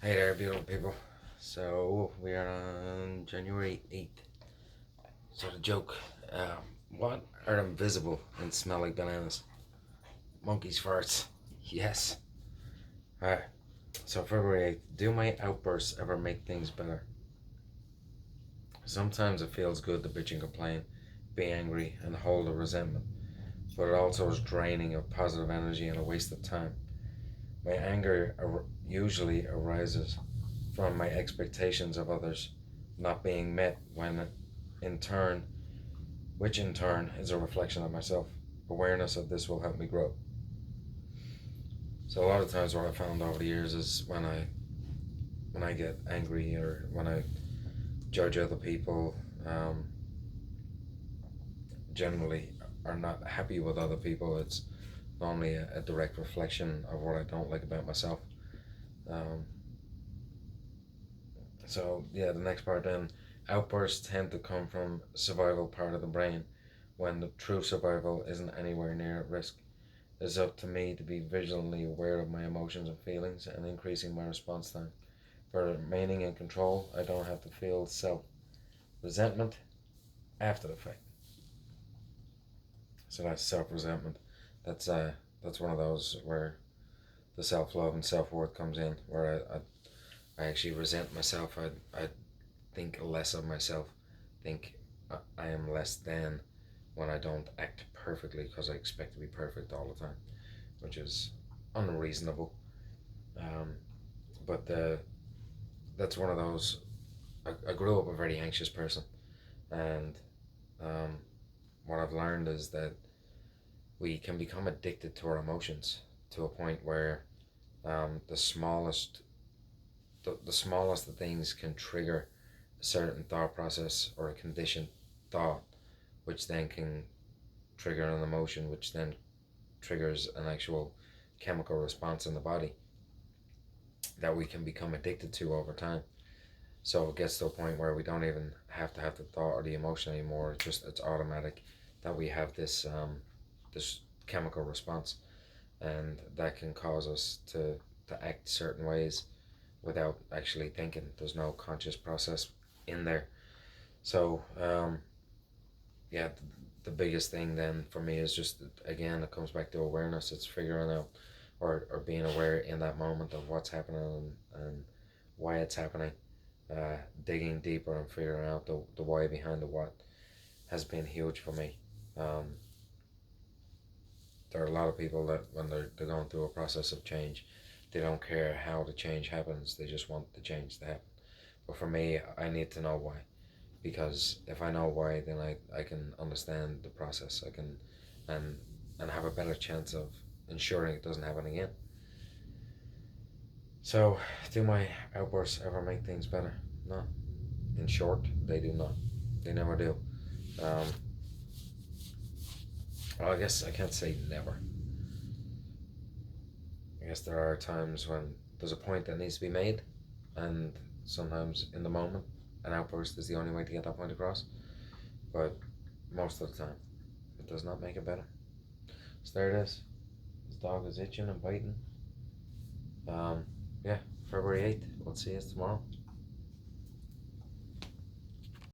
Hey there, beautiful people. So we are on January 8th. So the joke, what are invisible and smell like bananas? Monkey's farts. Yes. Alright. So February 8th. Do my outbursts ever make things better? Sometimes it feels good to bitch and complain, be angry, and hold a resentment. But it also is draining of positive energy and a waste of time. My anger usually arises from my expectations of others not being met in turn, which in turn is a reflection of myself. Awareness of this will help me grow. So a lot of times what I found over the years is when I get angry or when I judge other people, generally are not happy with other people. It's only a direct reflection of what I don't like about myself. Um, So yeah, the next part then, outbursts tend to come from survival part of the brain, when the true survival isn't anywhere near at risk. It's up to me to be vigilantly aware of my emotions and feelings and increasing my response time. For remaining in control, I don't have to feel self resentment after the fact. So that's self resentment. That's one of those where the self love and self worth comes in, where I actually resent myself. I think less of myself, think I am less than when I don't act perfectly because I expect to be perfect all the time, which is unreasonable. Um, but that's one of those. I grew up a very anxious person, and um, what I've learned is that we can become addicted to our emotions to a point where the smallest of things can trigger a certain thought process or a conditioned thought, which then can trigger an emotion, which then triggers an actual chemical response in the body that we can become addicted to over time. So it gets to a point where we don't even have to have the thought or the emotion anymore. It's automatic that we have this chemical response, and that can cause us to act certain ways without actually thinking. There's no conscious process in there. So yeah, the biggest thing then for me is just, again, it comes back to awareness. It's figuring out or being aware in that moment of what's happening and why it's happening, digging deeper and figuring out the why behind the what has been huge for me. um, there are a lot of people that when they're going through a process of change, they don't care how the change happens, they just want the change to happen. But for me, I need to know why, because if I know why, then I can understand the process. I can and and have a better chance of ensuring it doesn't happen again. So, do my outbursts ever make things better? No. In short, they do not. They never do. Um, well, I guess I can't say never. I guess there are times when there's a point that needs to be made, and sometimes in the moment, an outburst is the only way to get that point across. But most of the time, it does not make it better. So there it is. This dog is itching and biting. Yeah, February 8th. We'll see you tomorrow.